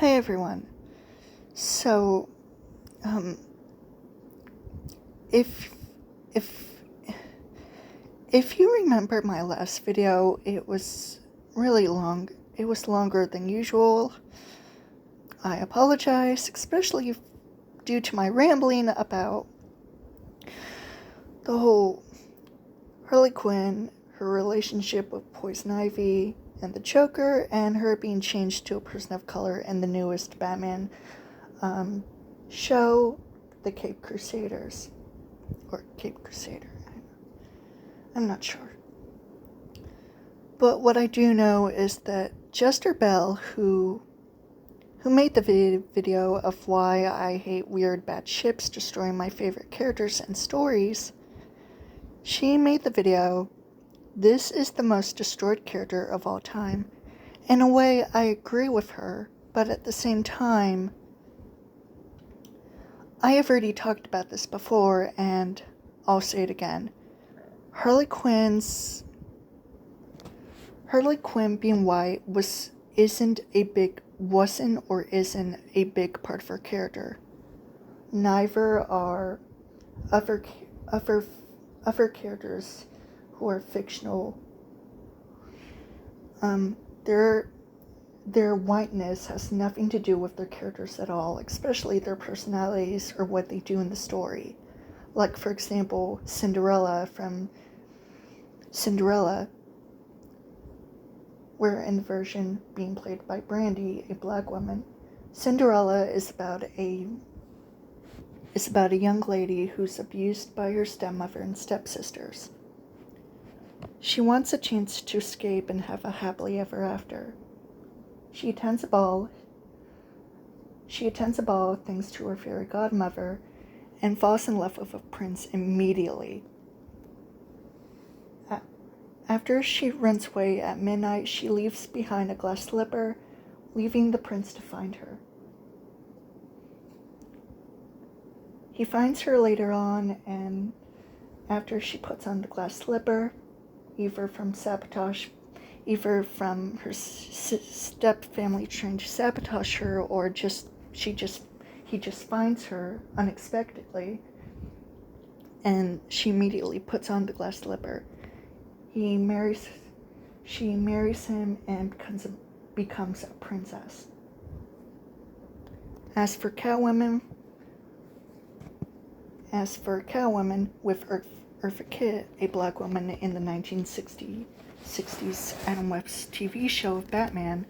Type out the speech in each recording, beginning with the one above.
Hi everyone. So, um, if if if you remember my last video, it was really long. It was longer than usual. I apologize, especially due to my rambling about the whole Harley Quinn, her relationship with Poison Ivy and the Joker, and her being changed to a person of color in the newest Batman show, The Cape Crusaders. Or Cape Crusader. I'm not sure. But what I do know is that Jester Bell, who made the video of why I hate weird bad ships destroying my favorite characters and stories, she made the video, "This is the most destroyed character of all time." In a way, I agree with her, but at the same time, I have already talked about this before, and I'll say it again. Harley Quinn being white wasn't a big part of her character. Neither are other characters who are fictional. Their whiteness has nothing to do with their characters at all, especially their personalities or what they do in the story. Like, for example, Cinderella from Cinderella, where in the version being played by Brandy, a black woman, Cinderella is about a young lady who's abused by her stepmother and stepsisters. She wants a chance to escape and have a happily ever after. She attends a ball thanks to her fairy godmother and falls in love with a prince immediately. After she runs away at midnight, she leaves behind a glass slipper, leaving the prince to find her. He finds her later on, and after she puts on the glass slipper, either from her step family trying to sabotage her, or he just finds her unexpectedly, and she immediately puts on the glass slipper. She marries him and becomes a princess. As for Catwoman with Eartha Kitt, a black woman in the 1960s Adam West TV show of Batman,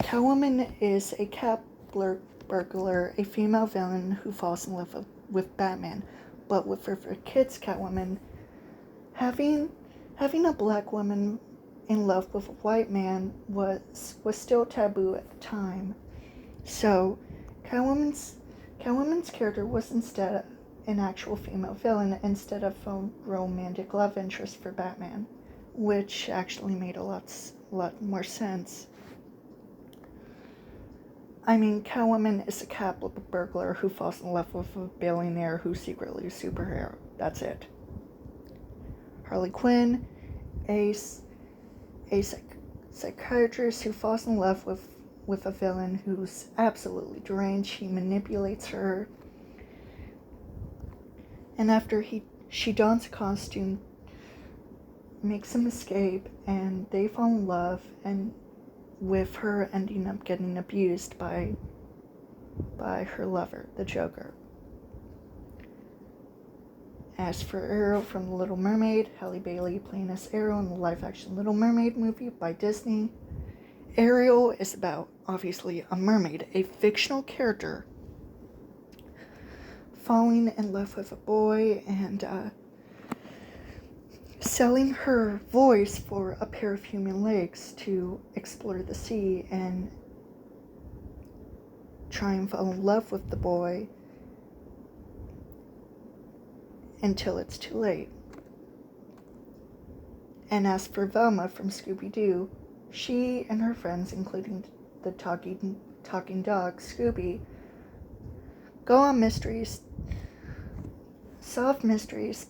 Catwoman is a cat burglar, a female villain who falls in love with Batman. But with Eartha Kitt's Catwoman, having a black woman in love with a white man was still taboo at the time. So Catwoman's character was instead an actual female villain instead of a romantic love interest for Batman, which actually made a lot more sense. I mean, Catwoman is a cat burglar who falls in love with a billionaire who's secretly a superhero. That's it. Harley Quinn, a psychiatrist who falls in love with a villain who's absolutely deranged. He manipulates her, and after she dons a costume, makes him escape, and they fall in love, and with her ending up getting abused by her lover, the Joker. As for Ariel from The Little Mermaid, Halle Bailey playing as Ariel in the live-action Little Mermaid movie by Disney. Ariel is about, obviously, a mermaid, a fictional character, falling in love with a boy and selling her voice for a pair of human legs to explore the sea and try and fall in love with the boy until it's too late. And as for Velma from Scooby-Doo, she and her friends, including the talking dog Scooby, go on solve mysteries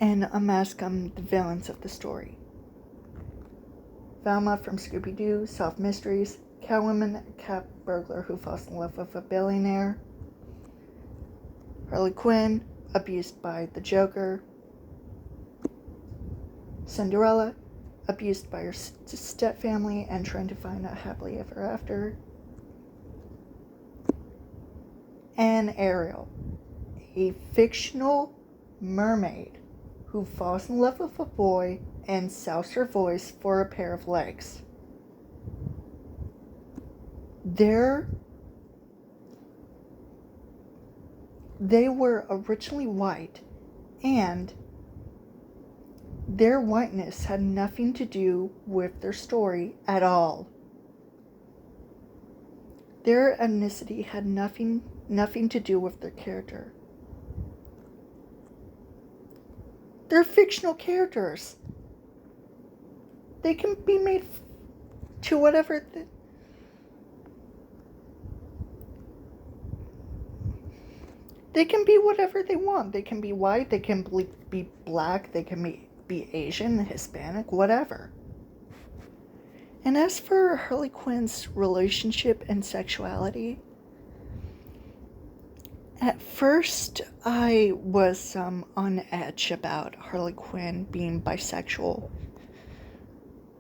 and unmask the villains of the story. Velma from Scooby-Doo, Solve Mysteries. Catwoman, a cat burglar who falls in love with a billionaire. Harley Quinn, abused by the Joker. Cinderella, abused by her stepfamily and trying to find a happily ever after. And Ariel, a fictional mermaid who falls in love with a boy and sells her voice for a pair of legs. They were originally white, and their whiteness had nothing to do with their story at all. Their ethnicity had nothing to do with their character. They're fictional characters. They can be made to whatever. They can be whatever they want. They can be white, they can be black, they can be Asian, Hispanic, whatever. And as for Harley Quinn's relationship and sexuality, at first I was on edge about Harley Quinn being bisexual.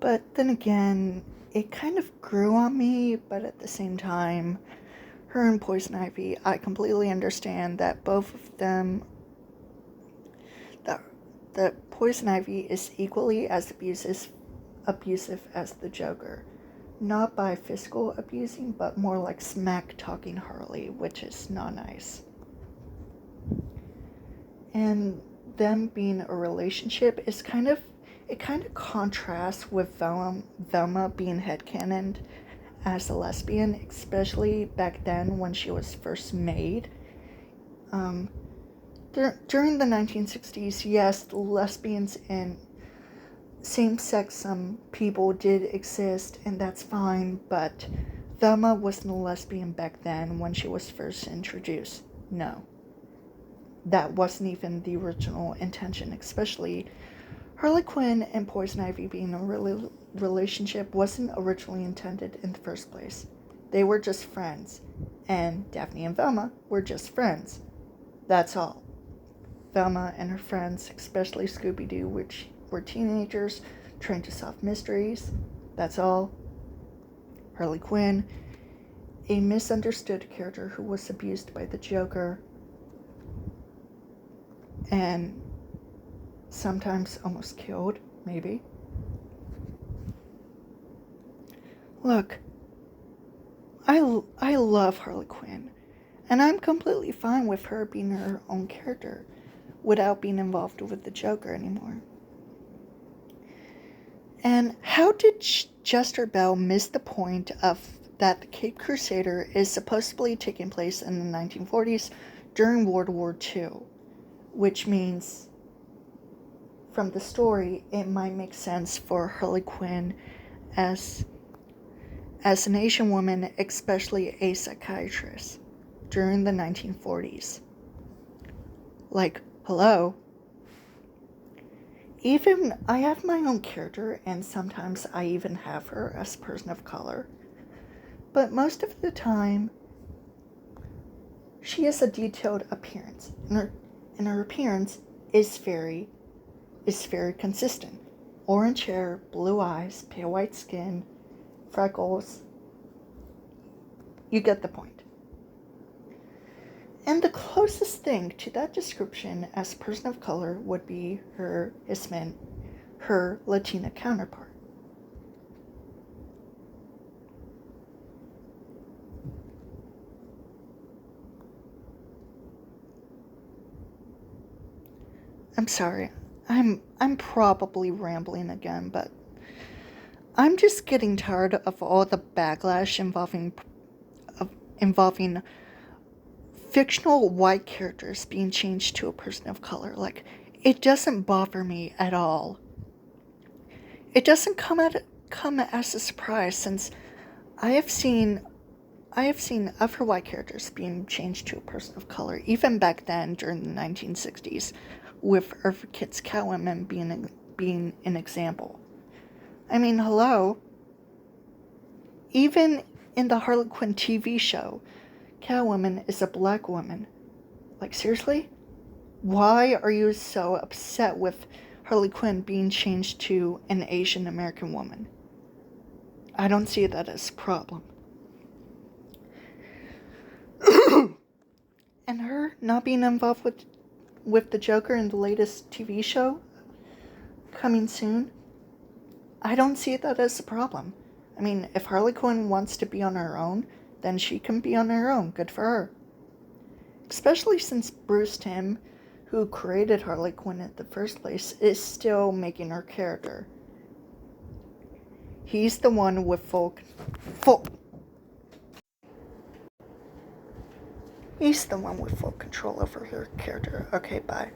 But then again, it kind of grew on me, but at the same time, her and Poison Ivy, I completely understand that both of them, that Poison Ivy is equally as abusive as the Joker. Not by physical abusing, but more like smack-talking Harley, which is not nice. And them being a relationship is kind of contrasts with Velma being headcanoned as a lesbian, especially back then when she was first made. During the 1960s, yes, lesbians and same-sex people did exist, and that's fine, but Velma wasn't a lesbian back then when she was first introduced. No. That wasn't even the original intention, especially Harley Quinn and Poison Ivy being a relationship wasn't originally intended in the first place. They were just friends, and Daphne and Velma were just friends. That's all. Velma and her friends, especially Scooby-Doo, which were teenagers trying to solve mysteries. That's all. Harley Quinn, a misunderstood character who was abused by the Joker and sometimes almost killed, maybe. Look, I love Harley Quinn, and I'm completely fine with her being her own character without being involved with the Joker anymore. And how did Jester Bell miss the point of that the Caped Crusader is supposedly taking place in the 1940s during World War II, which means from the story it might make sense for Harley Quinn as an Asian woman, especially a psychiatrist during the 1940s. Like, hello? Even I have my own character, and sometimes I even have her as a person of color. But most of the time, she has a detailed appearance, and her appearance is very consistent. Orange hair, blue eyes, pale white skin, freckles. You get the point. And the closest thing to that description as a person of color would be her Latina counterpart. I'm sorry. I'm probably rambling again, but I'm just getting tired of all the backlash involving fictional white characters being changed to a person of color. Like, it doesn't bother me at all. It doesn't come as a surprise, since I have seen other white characters being changed to a person of color, even back then during the 1960s, with Eartha Kitt's Catwoman being an example. I mean, hello. Even in the Harley Quinn TV show, Catwoman is a black woman. Like, seriously? Why are you so upset with Harley Quinn being changed to an Asian American woman? I don't see that as a problem. And her not being involved with the Joker in the latest TV show coming soon, I don't see that as a problem. I mean, if Harley Quinn wants to be on her own, then she can be on her own. Good for her. Especially since Bruce Timm, who created Harley Quinn in the first place, is still making her character. He's the one with He's the one with full control over her character. Okay, bye.